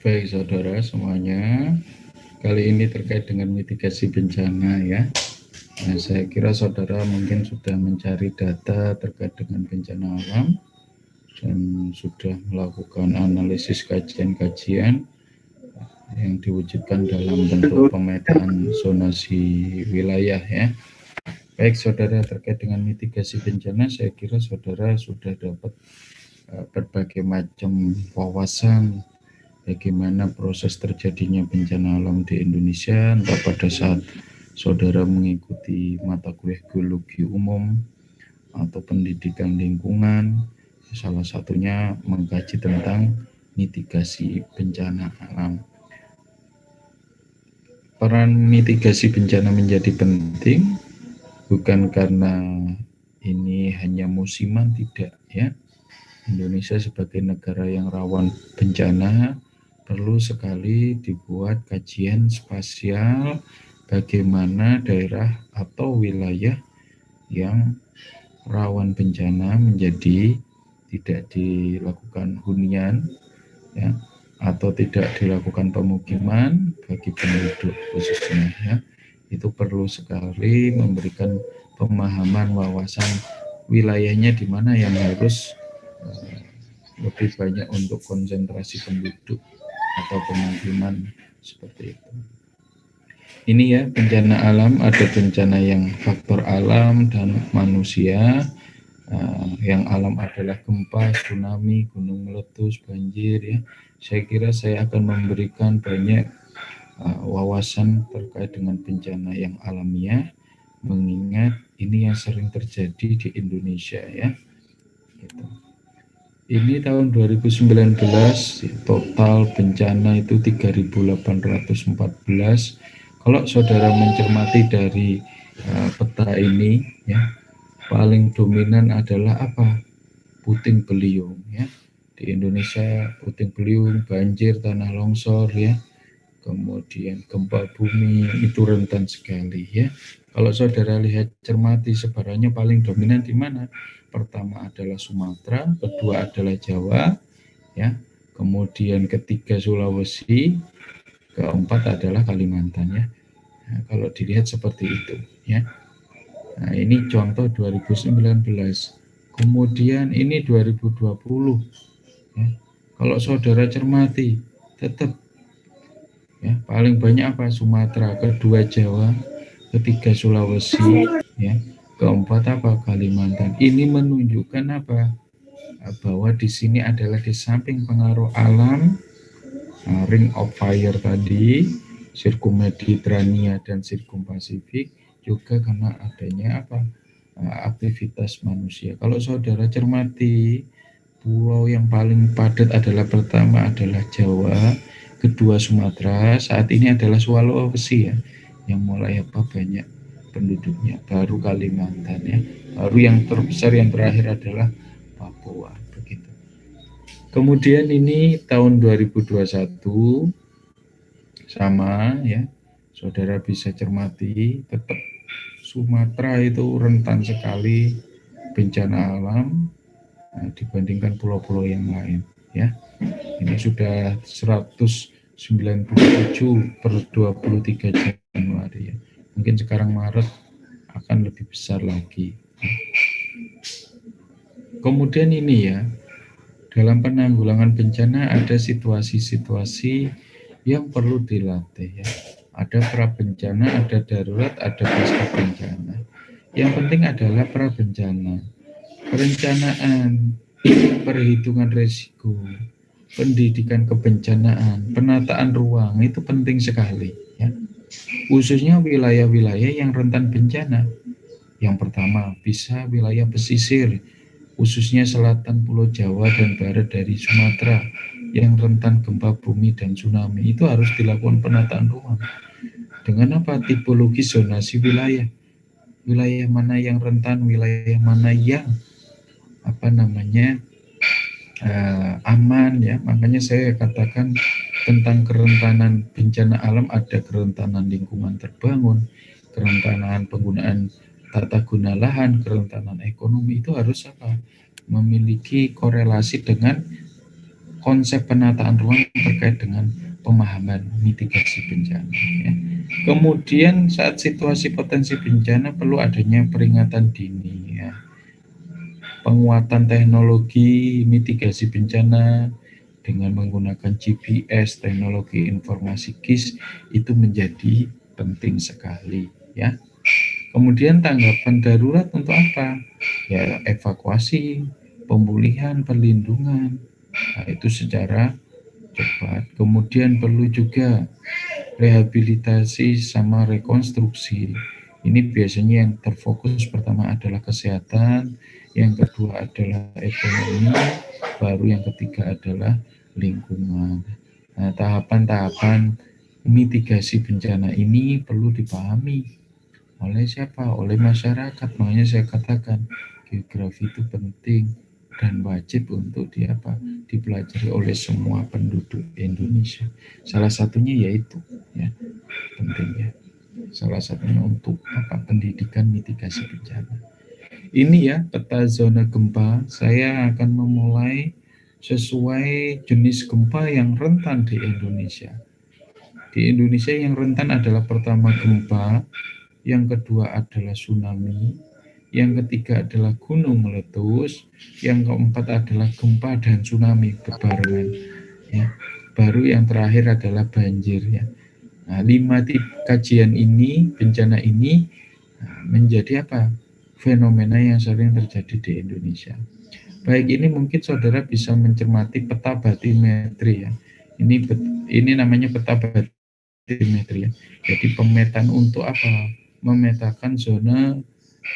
Baik saudara semuanya, kali ini terkait dengan mitigasi bencana ya. Nah, saya kira saudara mungkin sudah mencari data terkait dengan bencana alam dan sudah melakukan analisis kajian-kajian yang diwujudkan dalam bentuk pemetaan zonasi wilayah ya. Baik saudara, terkait dengan mitigasi bencana, saya kira saudara sudah dapat berbagai macam wawasan bagaimana proses terjadinya bencana alam di Indonesia, entah pada saat saudara mengikuti mata kuliah geologi umum atau pendidikan lingkungan, salah satunya mengkaji tentang mitigasi bencana alam. Peran mitigasi bencana menjadi penting bukan karena ini hanya musiman, tidak ya. Indonesia sebagai negara yang rawan bencana perlu sekali dibuat kajian spasial bagaimana daerah atau wilayah yang rawan bencana menjadi tidak dilakukan hunian ya, atau tidak dilakukan pemukiman bagi penduduk khususnya ya. Itu perlu sekali memberikan pemahaman wawasan wilayahnya di mana yang harus lebih banyak untuk konsentrasi penduduk atau pemukiman seperti itu. Ini ya bencana alam, ada bencana yang faktor alam dan manusia. Yang alam adalah gempa, tsunami, gunung meletus, banjir ya. Saya kira saya akan memberikan banyak wawasan terkait dengan bencana yang alamiah, mengingat ini yang sering terjadi di Indonesia ya. Gitu. Ini tahun 2019 total bencana itu 3.814. Kalau saudara mencermati dari peta ini ya, paling dominan adalah apa? Puting beliung ya. Di Indonesia puting beliung, banjir, tanah longsor ya. Kemudian gempa bumi itu rentan sekali ya. Kalau saudara lihat cermati sebarannya paling dominan di mana? Pertama adalah Sumatera, kedua adalah Jawa ya. Kemudian ketiga Sulawesi, keempat adalah Kalimantan ya. Nah, kalau dilihat seperti itu ya. Nah, ini contoh 2019. Kemudian ini 2020 ya. Kalau saudara cermati tetap ya, paling banyak apa? Sumatera, kedua Jawa, ketiga Sulawesi ya, keempat apa? Kalimantan. Ini menunjukkan apa? Bahwa di sini adalah di samping pengaruh alam, ring of fire tadi, sirkum Mediterania dan sirkum Pasifik, juga karena adanya apa? Aktivitas manusia. Kalau saudara cermati, pulau yang paling padat adalah pertama adalah Jawa, kedua Sumatera, saat ini adalah Sulawesi ya, yang mulai apa banyak penduduknya, baru Kalimantan ya, baru yang terbesar yang terakhir adalah Papua begitu. Kemudian ini tahun 2021 sama ya, saudara bisa cermati tetap Sumatera itu rentan sekali bencana alam dibandingkan pulau-pulau yang lain ya. Ini sudah 197 per 23 Januari ya. Mungkin sekarang Maret akan lebih besar lagi. Kemudian ini ya, dalam penanggulangan bencana ada situasi-situasi yang perlu dilatih ya. Ada pra bencana, ada darurat, ada pasca bencana. Yang penting adalah pra bencana. Perencanaan, perhitungan risiko, pendidikan kebencanaan, penataan ruang itu penting sekali ya. Khususnya wilayah-wilayah yang rentan bencana. Yang pertama bisa wilayah pesisir, khususnya selatan Pulau Jawa dan barat dari Sumatera yang rentan gempa bumi dan tsunami, itu harus dilakukan penataan ruang. Dengan apa? Tipologi zonasi wilayah. Wilayah mana yang rentan, wilayah mana yang aman ya. Makanya saya katakan tentang kerentanan bencana alam, ada kerentanan lingkungan terbangun, kerentanan penggunaan tata guna lahan, kerentanan ekonomi, itu harus apa? Memiliki korelasi dengan konsep penataan ruang terkait dengan pemahaman mitigasi bencana. Ya. Kemudian saat situasi potensi bencana perlu adanya peringatan dini. Ya. Penguatan teknologi mitigasi bencana dengan menggunakan GPS, teknologi informasi GIS itu menjadi penting sekali. Ya. Kemudian tanggapan darurat untuk apa? Ya evakuasi, pemulihan, perlindungan. Nah, itu secara cepat. Kemudian perlu juga rehabilitasi sama rekonstruksi. Ini biasanya yang terfokus pertama adalah kesehatan, yang kedua adalah ekonomi, baru yang ketiga adalah lingkungan. Nah, tahapan-tahapan mitigasi bencana ini perlu dipahami oleh siapa? Oleh masyarakat. Makanya saya katakan geografi itu penting dan wajib untuk dipelajari oleh semua penduduk Indonesia. Salah satunya yaitu ya pentingnya. Salah satunya untuk pendidikan mitigasi bencana. Ini ya peta zona gempa. Saya akan memulai sesuai jenis gempa yang rentan di Indonesia. Di Indonesia yang rentan adalah pertama gempa, yang kedua adalah tsunami, yang ketiga adalah gunung meletus, yang keempat adalah gempa dan tsunami berbarengan. Ya. Baru yang terakhir adalah banjir. Ya. Nah, 5 kajian ini, bencana ini menjadi fenomena yang sering terjadi di Indonesia. Baik, ini mungkin saudara bisa mencermati peta batimetri ya. Ini namanya peta batimetri ya. Jadi pemetaan untuk memetakan zona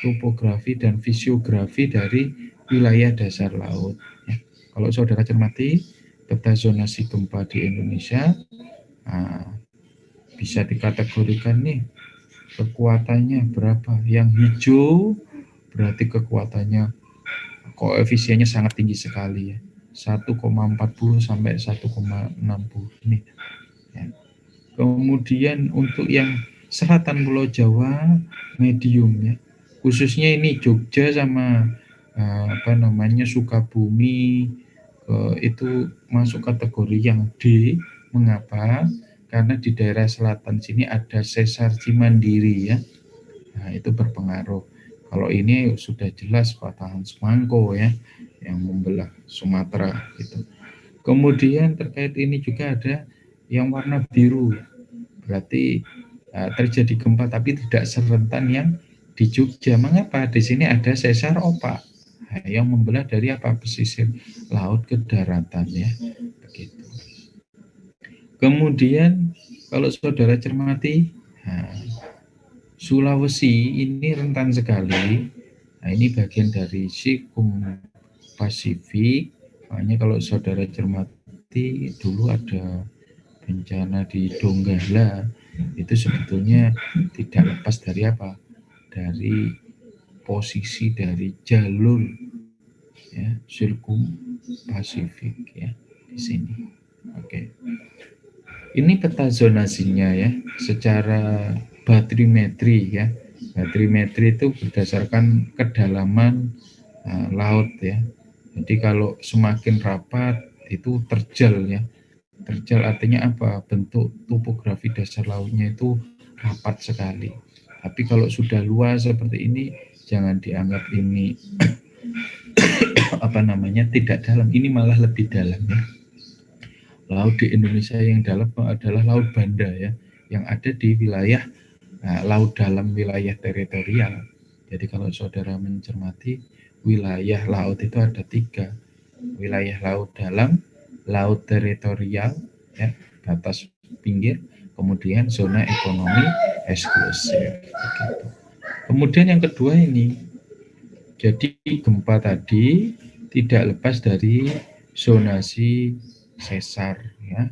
topografi dan fisiografi dari wilayah dasar laut. Ya. Kalau saudara cermati peta zonasi gempa di Indonesia, bisa dikategorikan nih kekuatannya berapa. Yang hijau berarti kekuatannya koefisiennya sangat tinggi sekali ya. 1,40 sampai 1,60 ini. Ya. Kemudian untuk yang selatan Pulau Jawa medium ya. Khususnya ini Jogja sama Sukabumi itu masuk kategori yang D. Mengapa? Karena di daerah selatan sini ada sesar Cimandiri ya. Nah, itu berpengaruh. Kalau ini sudah jelas patahan Semangko ya yang membelah Sumatera itu. Kemudian terkait ini juga ada yang warna biru ya. Berarti terjadi gempa tapi tidak serentan yang di Jogja. Mengapa? Di sini ada sesar opak yang membelah dari pesisir laut ke daratan ya. Begitu. Kemudian kalau saudara cermati, Sulawesi ini rentan sekali. Nah, ini bagian dari sikum Pasifik. Makanya kalau saudara cermati dulu ada bencana di Donggala itu sebetulnya tidak lepas dari dari posisi dari jalur ya sikum Pasifik ya di sini. Oke. Ini peta zonasinya ya secara batrimetri ya. Batrimetri itu berdasarkan kedalaman laut ya. Jadi kalau semakin rapat itu terjal ya. Terjal artinya bentuk topografi dasar lautnya itu rapat sekali. Tapi kalau sudah luas seperti ini jangan dianggap ini tidak dalam. Ini malah lebih dalam ya. Laut di Indonesia yang dalam adalah Laut Banda ya, yang ada di wilayah laut dalam wilayah teritorial. Jadi kalau saudara mencermati wilayah laut itu ada 3, wilayah laut dalam, laut teritorial, ya, batas pinggir, kemudian zona ekonomi eksklusif. Begitu. Kemudian yang kedua ini, jadi gempa tadi tidak lepas dari zonasi sesar ya.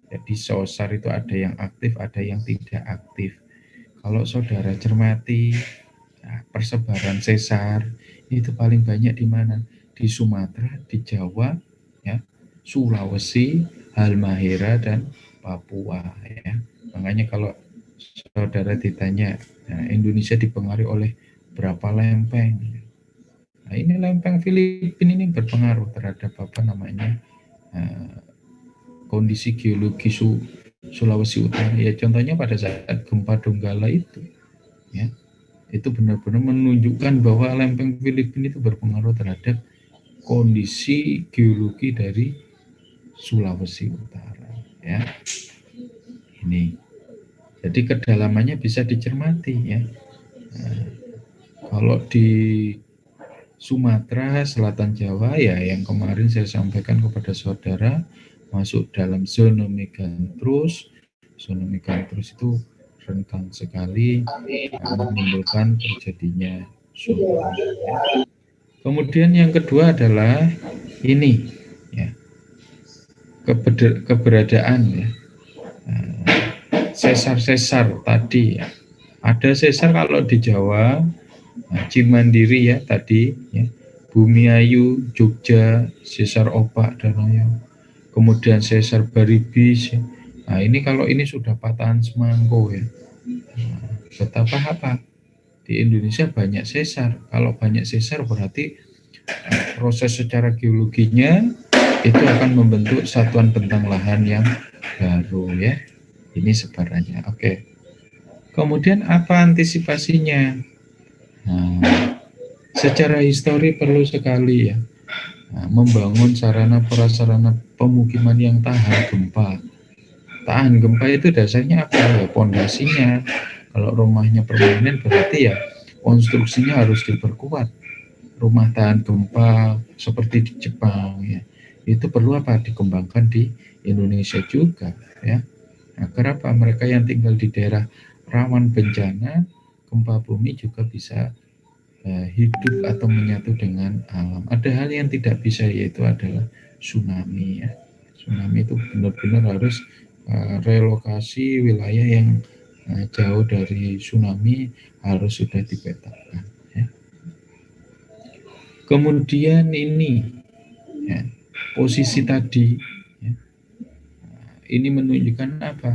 Jadi sesar itu ada yang aktif, ada yang tidak aktif. Kalau saudara cermati persebaran sesar itu paling banyak di mana? Di Sumatera, di Jawa, ya, Sulawesi, Halmahera dan Papua ya. Makanya kalau saudara ditanya, Indonesia dipengaruhi oleh berapa lempeng? Nah, ini lempeng Filipina ini berpengaruh terhadap kondisi geologi Sulawesi Utara. Ya contohnya pada saat gempa Donggala itu, ya itu benar-benar menunjukkan bahwa lempeng Filipina itu berpengaruh terhadap kondisi geologi dari Sulawesi Utara. Ya, ini. Jadi kedalamannya bisa dicermati ya. Kalau di Sumatera, Selatan Jawa ya yang kemarin saya sampaikan kepada saudara masuk dalam zona megantrus. Zona megantrus itu rentan sekali menimbulkan terjadinya tsunami. Ya. Kemudian yang kedua adalah ini ya keberadaan ya sesar-sesar tadi ya. Ada sesar kalau di Jawa, Cimandiri ya tadi ya, Bumiayu, Jogja, sesar Opak dan Rayong. Kemudian sesar Baribis ya. Nah, ini kalau ini sudah patahan semangko ya. Nah, betapa apa? Di Indonesia banyak sesar. Kalau banyak sesar berarti proses secara geologinya itu akan membentuk satuan bentang lahan yang baru ya. Ini sebarannya. Oke. Kemudian apa antisipasinya? Nah, secara histori perlu sekali ya membangun sarana prasarana pemukiman yang tahan gempa. Tahan gempa itu dasarnya apa ya? Pondasinya. Kalau rumahnya permanen berarti ya konstruksinya harus diperkuat. Rumah tahan gempa seperti di Jepang ya. Itu perlu apa? Dikembangkan di Indonesia juga ya. Agar apa? Mereka yang tinggal di daerah rawan bencana gempa bumi juga bisa hidup atau menyatu dengan alam. Ada hal yang tidak bisa yaitu adalah tsunami ya. Tsunami itu benar-benar harus relokasi wilayah yang jauh dari tsunami harus sudah dipetakan. Ya. Kemudian ini ya, posisi tadi ya, ini menunjukkan apa?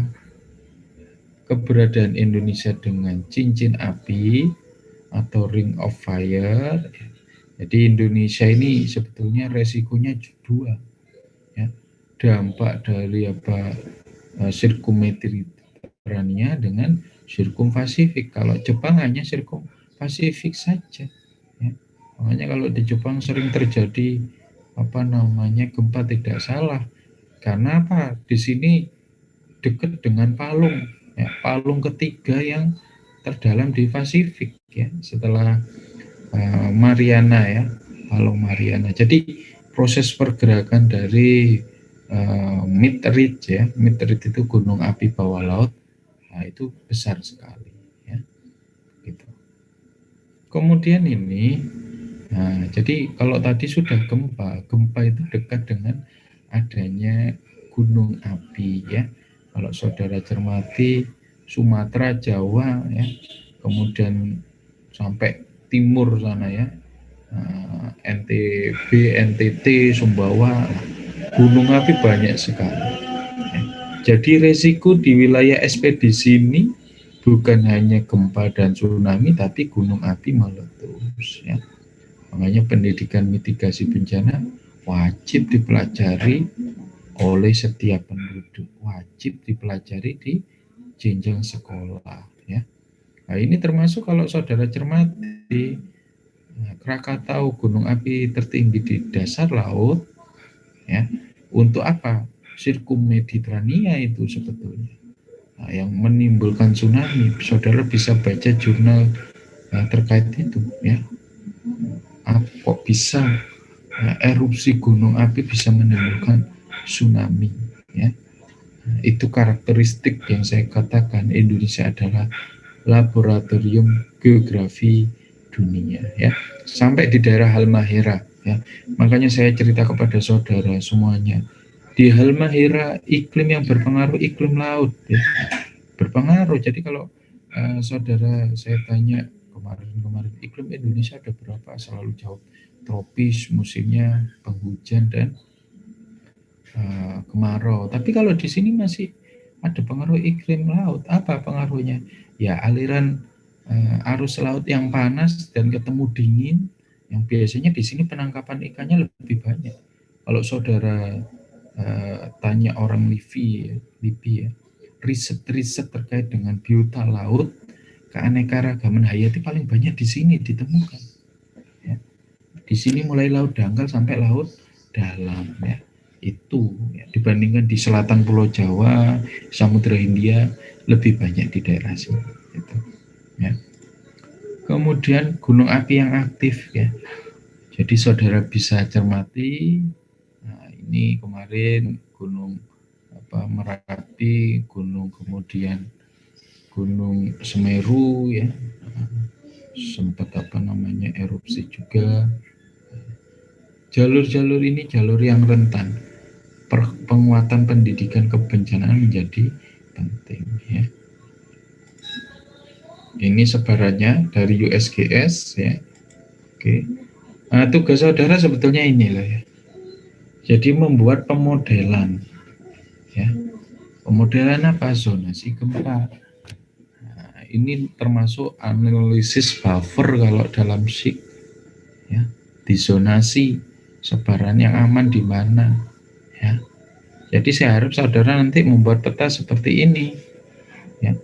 Keberadaan Indonesia dengan cincin api atau ring of fire. Jadi Indonesia ini sebetulnya resikonya dua ya. Dampak dari apa sirkum Mediterania dengan sirkum Pasifik. Kalau Jepang hanya sirkum Pasifik saja ya. Makanya kalau di Jepang sering terjadi apa namanya gempa tidak salah. Karena apa? Di sini dekat dengan palung ya, palung ketiga yang terdalam di Pasifik ya setelah Mariana ya, palung Mariana. Jadi proses pergerakan dari Midrit ya, Midrit itu gunung api bawah laut, nah itu besar sekali ya, gitu. Kemudian ini, nah jadi kalau tadi sudah gempa, gempa itu dekat dengan adanya gunung api ya. Kalau saudara cermati Sumatera, Jawa ya, kemudian sampai timur sana ya, NTB, NTT, Sumbawa, gunung api banyak sekali. Ya. Jadi resiko di wilayah ekspedisi ini bukan hanya gempa dan tsunami, tapi gunung api meletus. Ya. Makanya pendidikan mitigasi bencana wajib dipelajari oleh setiap penduduk, wajib dipelajari di jenjang sekolah. Ya. Nah, ini termasuk kalau saudara cermati Krakatau, gunung api tertinggi di dasar laut, ya. Untuk apa? Sirkum Mediterania itu sebetulnya. Nah, yang menimbulkan tsunami, saudara bisa baca jurnal terkait itu, ya. Kok bisa erupsi gunung api bisa menimbulkan tsunami, ya. Nah, itu karakteristik yang saya katakan Indonesia adalah laboratorium geografi dunia ya, sampai di daerah Halmahera ya. Makanya saya cerita kepada saudara semuanya, di Halmahera iklim yang berpengaruh iklim laut ya, berpengaruh. Jadi kalau saudara saya tanya kemarin iklim Indonesia ada berapa, selalu jawab tropis, musimnya penghujan dan kemarau. Tapi kalau di sini masih ada pengaruh iklim laut. Apa pengaruhnya? Ya aliran arus laut yang panas dan ketemu dingin, yang biasanya di sini penangkapan ikannya lebih banyak. Kalau saudara tanya orang LIPI ya, riset-riset terkait dengan biota laut, keanekaragaman hayati paling banyak di sini ditemukan. Ya. Di sini mulai laut dangkal sampai laut dalam ya. Itu ya, dibandingkan di selatan Pulau Jawa, Samudra Hindia lebih banyak di daerah sini. Gitu, ya. Kemudian gunung api yang aktif ya. Jadi saudara bisa cermati. Nah, ini kemarin gunung Merapi, gunung kemudian gunung Semeru ya, sempat erupsi juga. Jalur-jalur ini jalur yang rentan. Penguatan pendidikan kebencanaan menjadi penting ya. Ini sebarannya dari USGS ya. Oke. Nah, tugas saudara sebetulnya inilah ya. Jadi membuat pemodelan ya. Pemodelan apa? Zonasi gempa. Nah, ini termasuk analisis buffer kalau dalam SIG ya. Disonasi sebaran yang aman di mana ya. Jadi saya harap saudara nanti membuat peta seperti ini ya.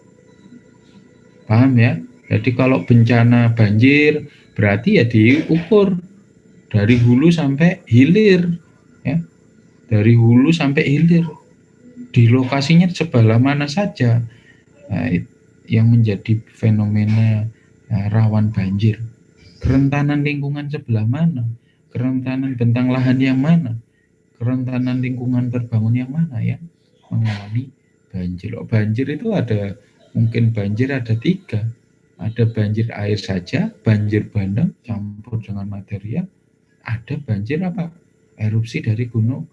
Paham ya? Jadi kalau bencana banjir berarti ya diukur dari hulu sampai hilir ya. Dari hulu sampai hilir. Di lokasinya sebelah mana saja. Nah, yang menjadi fenomena rawan banjir. Kerentanan lingkungan sebelah mana? Kerentanan bentang lahan yang mana? Kerentanan lingkungan terbangun yang mana ya? Mengalami banjir. Banjir itu ada, mungkin banjir ada 3. Ada banjir air saja, banjir bandang campur dengan material, ada banjir apa? Erupsi dari gunung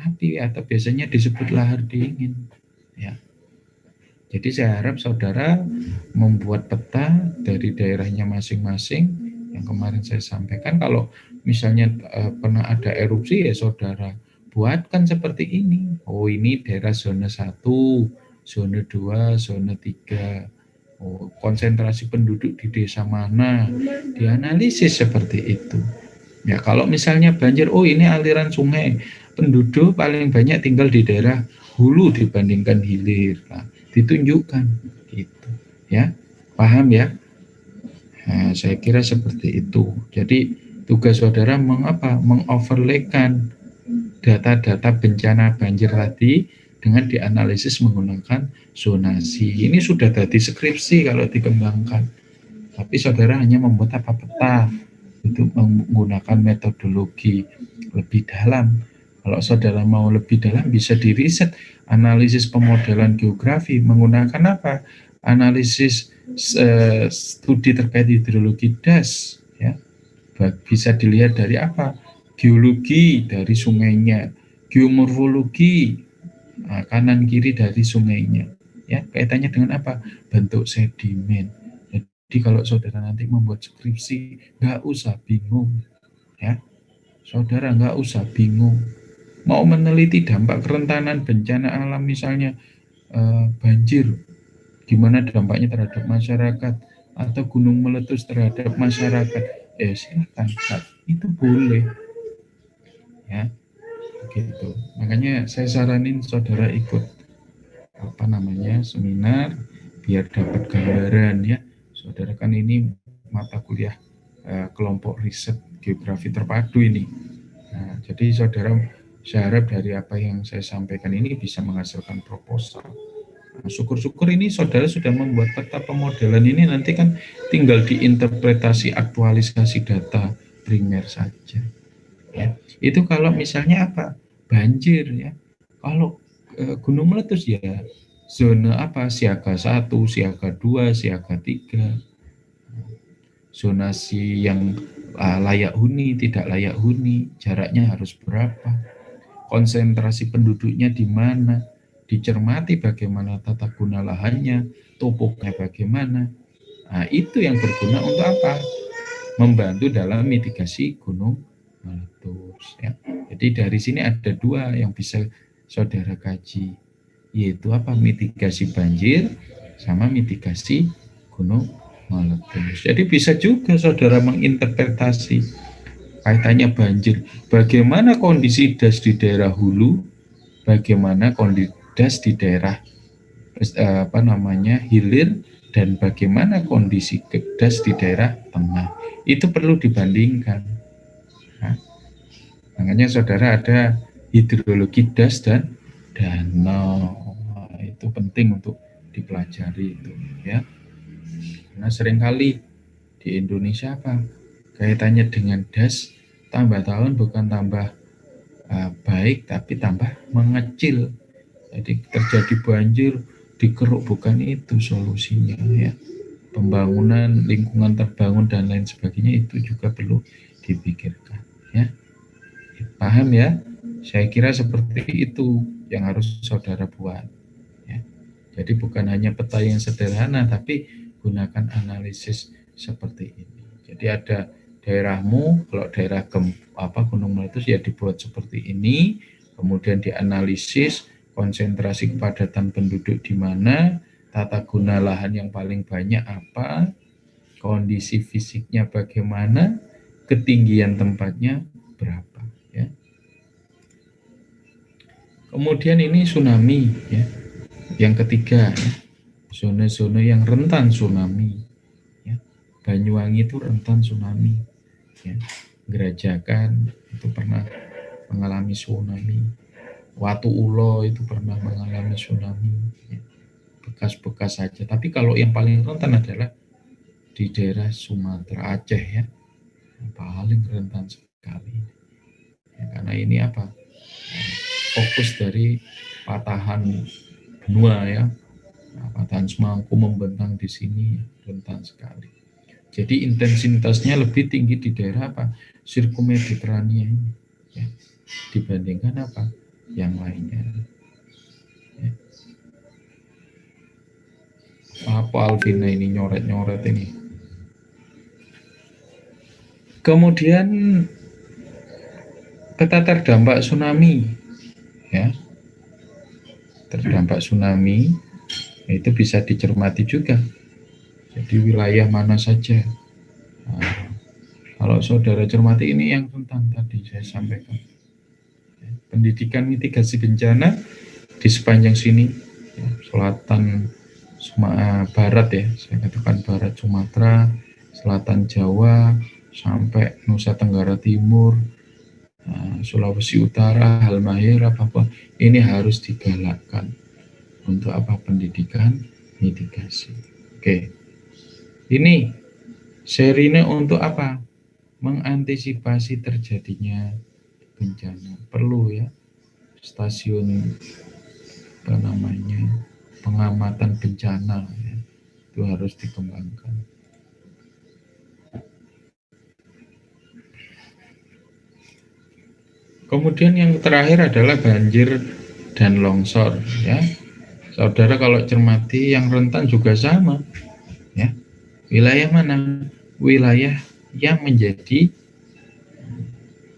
api atau biasanya disebut lahar dingin. Ya. Jadi saya harap saudara membuat peta dari daerahnya masing-masing yang kemarin saya sampaikan. Kalau misalnya pernah ada erupsi ya saudara buatkan seperti ini. Oh ini daerah zona 1, zona 2, zona 3. Oh, konsentrasi penduduk di desa mana, dianalisis seperti itu. Ya kalau misalnya banjir, oh ini aliran sungai, penduduk paling banyak tinggal di daerah hulu dibandingkan hilir. Nah, ditunjukkan gitu ya. Paham ya? Nah, saya kira seperti itu. Jadi tugas saudara mengoverlaykan data-data bencana banjir tadi dengan dianalisis menggunakan zonasi. Ini sudah jadi skripsi kalau dikembangkan. Tapi saudara hanya membuat peta untuk menggunakan metodologi lebih dalam. Kalau saudara mau lebih dalam bisa diriset analisis pemodelan geografi menggunakan apa? Analisis studi terkait hidrologi das ya. Bisa dilihat dari apa? Geologi dari sungainya, geomorfologi kanan kiri dari sungainya. Ya, kaitannya dengan apa? Bentuk sedimen. Jadi kalau saudara nanti membuat skripsi, nggak usah bingung, ya. Saudara nggak usah bingung. Mau meneliti dampak kerentanan bencana alam misalnya banjir, gimana dampaknya terhadap masyarakat atau gunung meletus terhadap masyarakat, silakan, itu boleh, ya, begitu. Makanya saya saranin saudara ikut seminar biar dapat gambaran ya. Saudara kan ini mata kuliah kelompok riset geografi terpadu ini. Nah, jadi saudara saya harap dari apa yang saya sampaikan ini bisa menghasilkan proposal. Nah, syukur-syukur ini saudara sudah membuat peta pemodelan ini, nanti kan tinggal diinterpretasi aktualisasi data primer saja. Ya, itu kalau misalnya apa? Banjir ya. Kalau gunung meletus ya zona siaga 1, siaga 2, siaga 3. Zonasi yang layak huni, tidak layak huni, jaraknya harus berapa, konsentrasi penduduknya di mana, dicermati bagaimana tata guna lahannya, topoknya bagaimana. Nah, itu yang berguna untuk apa? Membantu dalam mitigasi gunung meletus. Ya. Jadi dari sini ada 2 yang bisa saudara kaji, yaitu apa? Mitigasi banjir sama mitigasi gunung meletus. Jadi bisa juga saudara menginterpretasi kaitannya banjir. Bagaimana kondisi das di daerah hulu? bagaimana kondisi das di daerah hilir dan bagaimana kondisi das di daerah tengah. Itu perlu dibandingkan. Nah, makanya saudara ada hidrologi das dan danau. Nah, itu penting untuk dipelajari itu ya. Karena seringkali di Indonesia apa kaitannya dengan das, tambah tahun bukan tambah baik tapi tambah mengecil. Jadi terjadi banjir, dikeruk, bukan itu solusinya ya. Pembangunan lingkungan terbangun dan lain sebagainya itu juga perlu dipikirkan ya. Paham ya? Saya kira seperti itu yang harus saudara buat ya. Jadi bukan hanya peta yang sederhana tapi gunakan analisis seperti ini. Jadi ada daerahmu, kalau daerah Gunung Meletus ya dibuat seperti ini, kemudian dianalisis konsentrasi kepadatan penduduk di mana, tata guna lahan yang paling banyak apa, kondisi fisiknya bagaimana, ketinggian tempatnya berapa ya. Kemudian ini tsunami ya. Yang ketiga ya, zona-zona yang rentan tsunami ya. Banyuwangi itu rentan tsunami ya. Gerajakan itu pernah mengalami tsunami. Watu Ulo itu pernah mengalami tsunami ya. Bekas-bekas saja. Tapi kalau yang paling rentan adalah di daerah Sumatera Aceh ya, yang paling rentan sekali ya, karena ini apa, fokus dari patahan benua ya. Nah, patahan Semangku membentang di sini rentan sekali. Jadi intensitasnya lebih tinggi di daerah apa? Sirkumediterania ini ya, dibandingkan apa? Yang lainnya. Ya. Apa Alvina ini nyoret-nyoret ini? Kemudian peta terdampak tsunami ya. Terdampak tsunami itu bisa dicermati juga. Jadi wilayah mana saja. Nah, kalau saudara cermati ini yang rentan tadi saya sampaikan. Pendidikan mitigasi bencana di sepanjang sini, ya, selatan barat ya, saya katakan barat Sumatera, selatan Jawa, sampai Nusa Tenggara Timur, Sulawesi Utara, Halmahera, Papua, ini harus digalakkan untuk apa, pendidikan mitigasi. Oke, ini serinya untuk apa? Mengantisipasi terjadinya bencana. Perlu ya stasiun apa namanya pengamatan bencana ya, itu harus dikembangkan. Kemudian yang terakhir adalah banjir dan longsor ya. Saudara kalau cermati yang rentan juga sama ya. Wilayah mana? Wilayah yang menjadi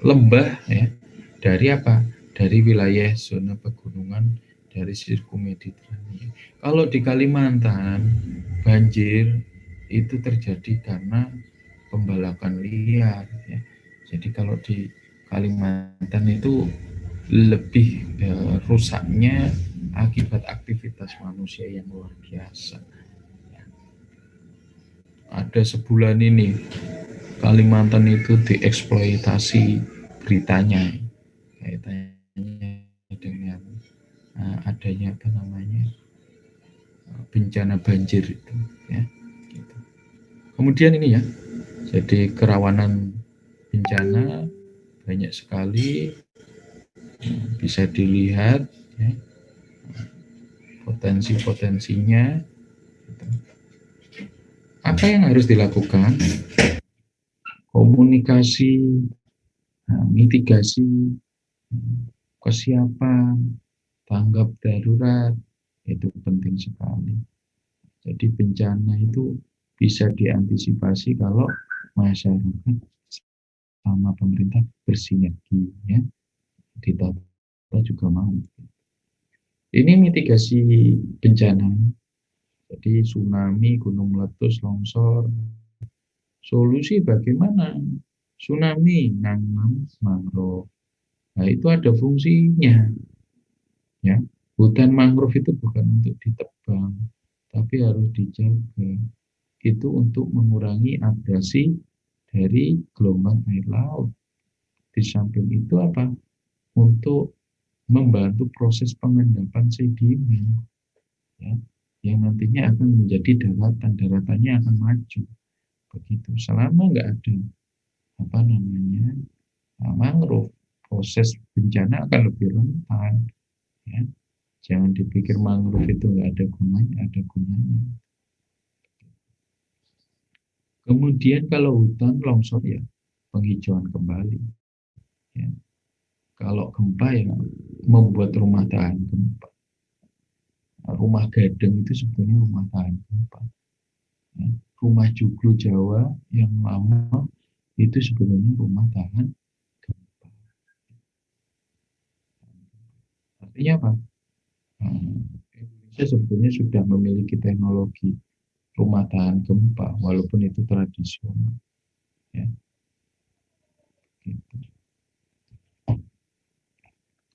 lembah ya. Dari apa? Dari wilayah zona pegunungan dari sirkumediterania. Kalau di Kalimantan banjir itu terjadi karena pembalakan liar ya. Jadi kalau di Kalimantan itu lebih rusaknya akibat aktivitas manusia yang luar biasa. Ada sebulan ini Kalimantan itu dieksploitasi beritanya kaitannya dengan adanya apa namanya bencana banjir itu ya. Gitu. Kemudian ini ya, jadi kerawanan bencana banyak sekali bisa dilihat ya, potensi-potensinya. Gitu. Apa yang harus dilakukan? Komunikasi, mitigasi, kesiapan, tanggap darurat, itu penting sekali. Jadi bencana itu bisa diantisipasi kalau masyarakat sama pemerintah bersinergi ya. Kita juga mau. Ini mitigasi bencana. Jadi tsunami, gunung meletus, longsor. Solusi bagaimana? Tsunami nanam mangrove. Nah, itu ada fungsinya. ya. Hutan mangrove itu bukan untuk ditebang, tapi harus dijaga. Itu untuk mengurangi abrasi dari gelombang air laut. Di samping itu apa? Untuk membantu proses pengendapan sedimen, ya, yang nantinya akan menjadi daratan, daratannya akan maju. Begitu. Selama nggak ada apa namanya mangrove, proses bencana akan lebih rentan. Ya. Jangan dipikir mangrove itu nggak ada gunanya, ada gunanya. Kemudian kalau hutan longsor ya penghijauan kembali. Ya. Kalau gempa ya membuat rumah tahan gempa. Rumah gading itu sebetulnya rumah tahan gempa. Ya. Rumah joglo Jawa yang lama itu sebenarnya rumah tahan gempa. Artinya apa? Indonesia sebetulnya sudah memiliki teknologi rumah tahan gempa, walaupun itu tradisional. Ya, gitu.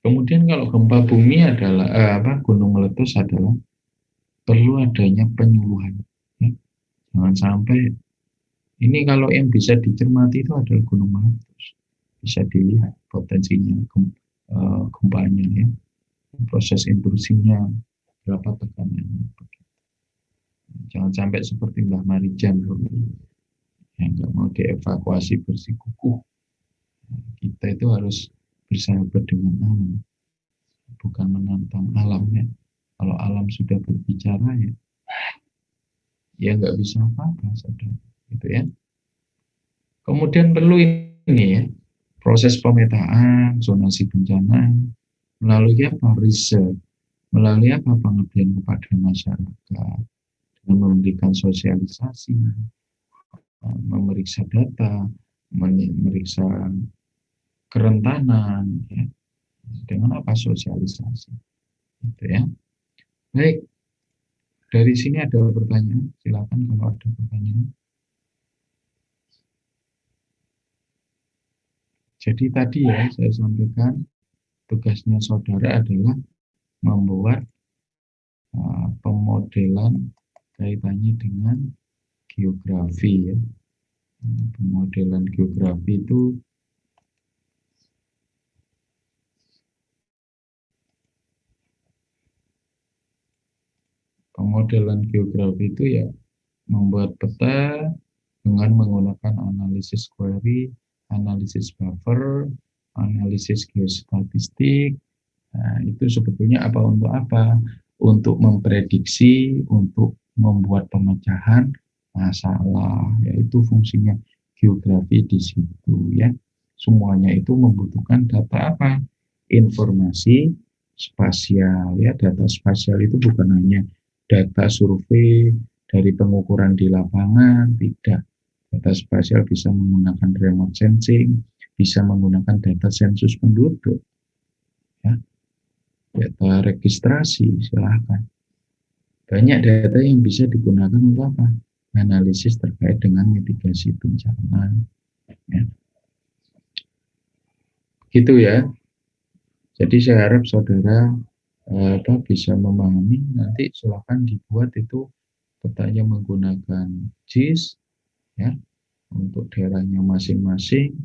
Kemudian kalau gempa bumi adalah gunung meletus adalah perlu adanya penyuluhan. Ya. Jangan sampai ini kalau yang bisa dicermati itu adalah gunung meletus, bisa dilihat potensinya gempanya, ya, proses intrusinya, berapa tekanannya. Jangan sampai seperti Mbah Marijan yang nggak mau dievakuasi bersikukuh. Kita itu harus bersahabat dengan alam, bukan menantang alamnya. Kalau alam sudah berbicara ya nggak bisa apa-apa, saudara. Gitu ya. Kemudian perlu ini ya, proses pemetaan, zonasi bencana, melalui apa? Riset, melalui apa? Pengabdian kepada masyarakat, dengan memberikan sosialisasi, memeriksa data, memeriksa kerentanan, ya, dengan apa? Sosialisasi. Gitu ya. Baik, dari sini ada pertanyaan, silakan kalau ada pertanyaan. Jadi tadi ya saya sampaikan tugasnya saudara adalah membuat pemodelan kaitannya dengan geografi ya. Pemodelan geografi itu ya membuat peta dengan menggunakan analisis query, analisis buffer, analisis geostatistik. Nah, itu sebetulnya apa untuk apa? Untuk memprediksi, untuk membuat pemecahan masalah, yaitu fungsinya geografi di situ ya. Semuanya itu membutuhkan data apa? Informasi spasial ya. Data spasial itu bukan hanya data survei dari pengukuran di lapangan, tidak. Data spasial bisa menggunakan remote sensing, bisa menggunakan data sensus penduduk, ya, data registrasi, silahkan. Banyak data yang bisa digunakan untuk apa? Analisis terkait dengan mitigasi bencana. Ya. Gitu ya. Jadi saya harap saudara bisa memahami. Nanti silahkan dibuat itu petanya menggunakan JIS ya untuk daerahnya masing-masing.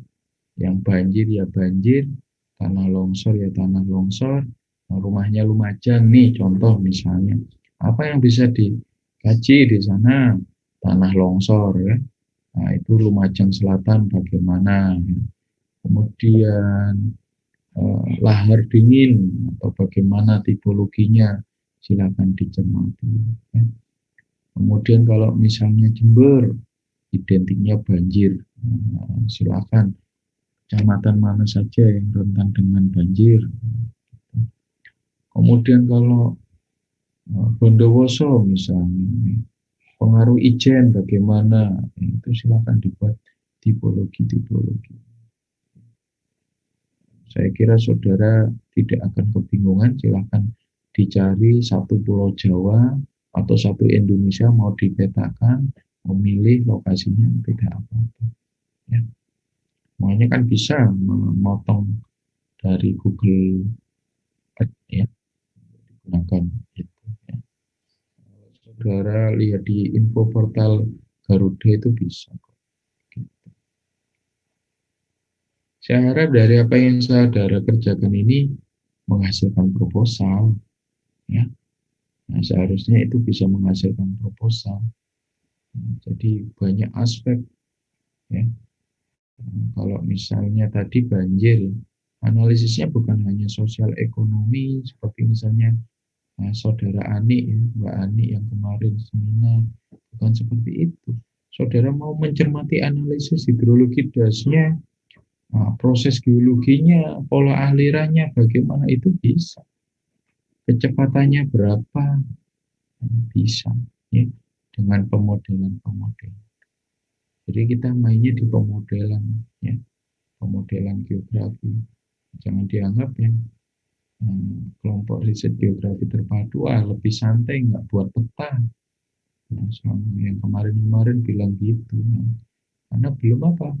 Yang banjir ya banjir, tanah longsor ya tanah longsor. Nah, rumahnya Lumajang nih contoh misalnya. Apa yang bisa dikaji di sana? Tanah longsor ya. Nah, itu Lumajang Selatan bagaimana? Ya. Kemudian lahar dingin atau bagaimana tipologinya, silakan dicermati. Ya. Kemudian kalau misalnya Jember, identiknya banjir, silakan kecamatan mana saja yang rentan dengan banjir. Kemudian kalau Bondowoso misalnya, pengaruh ijen bagaimana, itu silakan dibuat tipologi-tipologi. Saya kira saudara tidak akan kebingungan, silakan dicari satu pulau Jawa atau satu Indonesia mau dipetakan, memilih lokasinya tidak apa-apa. Ya. Semuanya kan bisa memotong dari Google Earth ya. gunakan itu ya. Saudara lihat di info portal Garuda itu bisa. Saya harap dari apa yang saudara kerjakan ini menghasilkan proposal, ya. Nah, seharusnya itu bisa menghasilkan proposal. Nah, jadi banyak aspek, ya. Nah, kalau misalnya tadi banjir, analisisnya bukan hanya sosial ekonomi, seperti misalnya saudara Ani, ya, Mbak Ani yang kemarin seminar, bukan seperti itu. Saudara mau mencermati analisis hidrologi dasnya, proses geologinya, pola alirannya, bagaimana itu bisa. Kecepatannya berapa, bisa. Ya, dengan pemodelan-pemodelan. Jadi kita mainnya di pemodelan, ya, pemodelan geografi. Jangan dianggap ya kelompok riset geografi terpadu lebih santai nggak buat peta. Nah, yang kemarin-kemarin bilang gitu, ya. Karena belum apa,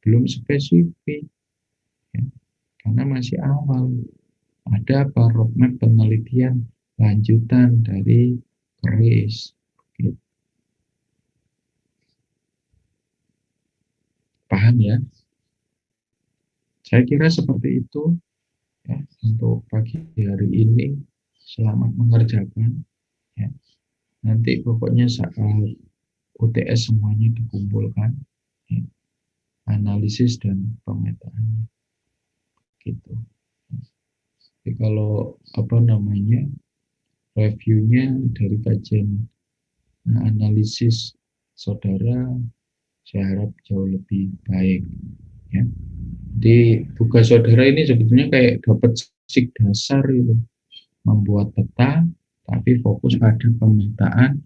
belum spesifik, ya. Karena masih awal. Ada apa roadmap penelitian lanjutan dari keris, gitu. Paham ya? Saya kira seperti itu ya untuk pagi hari ini. Selamat mengerjakan ya. Nanti pokoknya saat UTS semuanya dikumpulkan, ya, analisis dan pemetaan gitu. Jadi kalau apa namanya reviewnya dari kajian analisis saudara, saya harap jauh lebih baik ya. Jadi tugas saudara ini sebetulnya kayak dapat basic dasar itu, membuat peta tapi fokus pada pemetaan.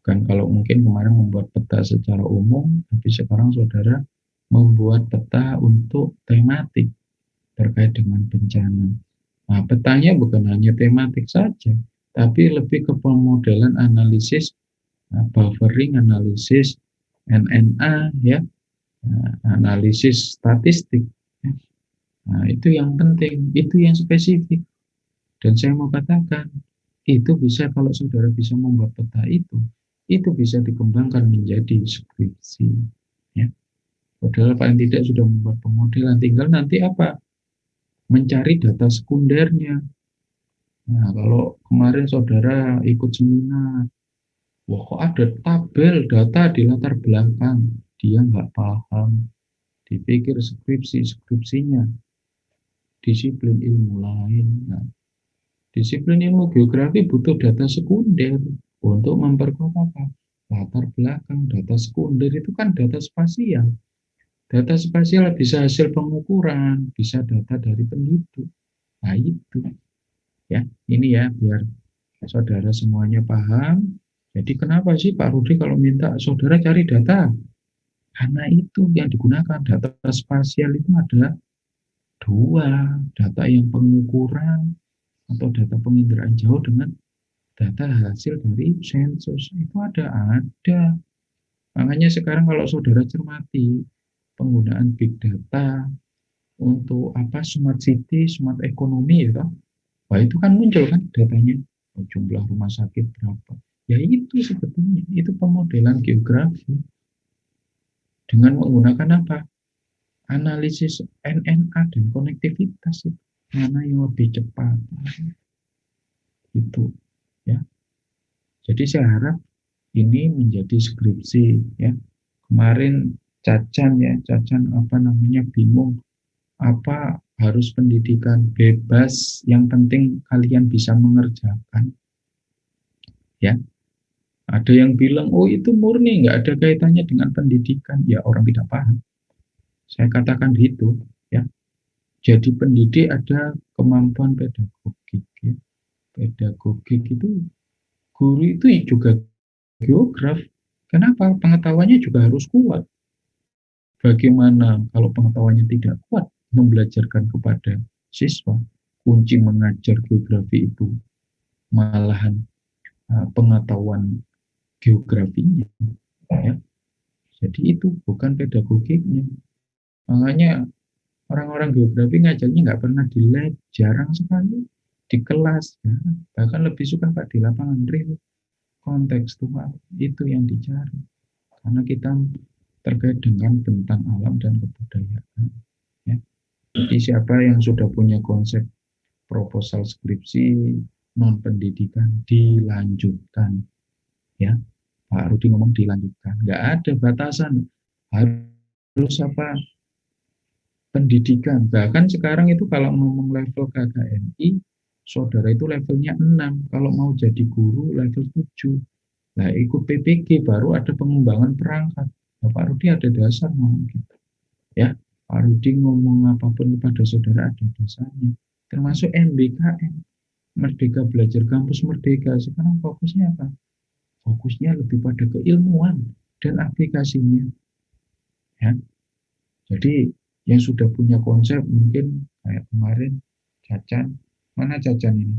Bukan kalau mungkin kemarin membuat peta secara umum, tapi sekarang saudara membuat peta untuk tematik terkait dengan bencana. Nah, petanya bukan hanya tematik saja, tapi lebih ke pemodelan analisis, buffering analisis, NNA, ya, analisis statistik. Ya. Nah, itu yang penting, itu yang spesifik. Dan saya mau katakan, itu bisa kalau saudara bisa membuat peta itu bisa dikembangkan menjadi skripsi. Ya. Padahal paling tidak sudah membuat pemodelan, tinggal nanti apa? Mencari data sekundernya. Nah, kalau kemarin saudara ikut seminar, wah kok ada tabel data di latar belakang, dia nggak paham, dipikir skripsinya disiplin ilmu lain. Nah, disiplin ilmu geografi butuh data sekunder untuk memperkuat apa? Latar belakang. Data sekunder itu kan data spasial. Data spasial bisa hasil pengukuran, bisa data dari penduduk. Nah itu ya, ini ya biar saudara semuanya paham. Jadi kenapa sih Pak Rudi kalau minta saudara cari data? Karena itu yang digunakan data spasial itu ada dua, data yang pengukuran atau data penginderaan jauh dengan data hasil dari sensus itu ada. Makanya sekarang kalau saudara cermati penggunaan big data untuk apa smart city, smart ekonomi ya, wah itu kan muncul kan datanya, jumlah rumah sakit berapa. Ya itu sebetulnya itu pemodelan geografi dengan menggunakan apa? Analisis NNA dan konektivitas itu. Mana yang lebih cepat itu ya. Jadi saya harap ini menjadi skripsi ya. Kemarin Cacan apa namanya bingung apa harus pendidikan bebas, yang penting kalian bisa mengerjakan ya. Ada yang bilang oh itu murni nggak ada kaitannya dengan pendidikan, ya orang tidak paham. Saya katakan gitu ya. Jadi pendidik ada kemampuan pedagogik ya. Pedagogik itu guru itu juga geograf. Kenapa? Pengetahuannya juga harus kuat. Bagaimana kalau pengetahuannya tidak kuat membelajarkan kepada siswa? Kunci mengajar geografi itu malahan pengetahuan geografinya. Ya. Jadi itu bukan pedagogiknya. Makanya orang-orang geografi ngajarnya nggak pernah di lab, jarang sekali. di kelas, ya. Bahkan lebih suka Pak di lapangan, real kontekstual itu yang dicari. Karena kita terkait dengan bentang alam dan kebudayaan. Ya. Jadi siapa yang sudah punya konsep proposal skripsi non pendidikan dilanjutkan, ya Pak Rudi ngomong dilanjutkan, nggak ada batasan harus apa pendidikan. Bahkan sekarang itu kalau ngomong level KKNI, saudara itu levelnya 6, kalau mau jadi guru level 7. Nah, ikut PPG baru ada pengembangan perangkat. Nah, Pak Rudi ada dasar ngomong gitu. Ya, Pak Rudi ngomong apapun kepada saudara ada dasarnya. Termasuk MBKM, Merdeka Belajar Kampus Merdeka. Sekarang fokusnya apa? Fokusnya lebih pada keilmuan dan aplikasinya. Ya. Jadi yang sudah punya konsep mungkin kayak kemarin Cacan, mana Cacan ini?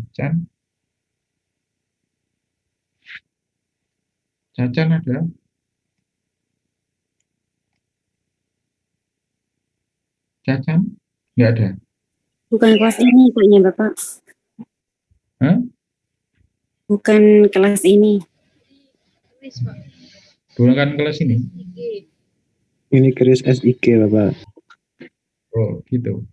Cacan ada? Cacan? Nggak ada? Bukan kelas ini kayaknya Bapak. Hah? Bukan kelas ini. Bukan kelas ini? Ini keris SIG Bapak. Oh gitu.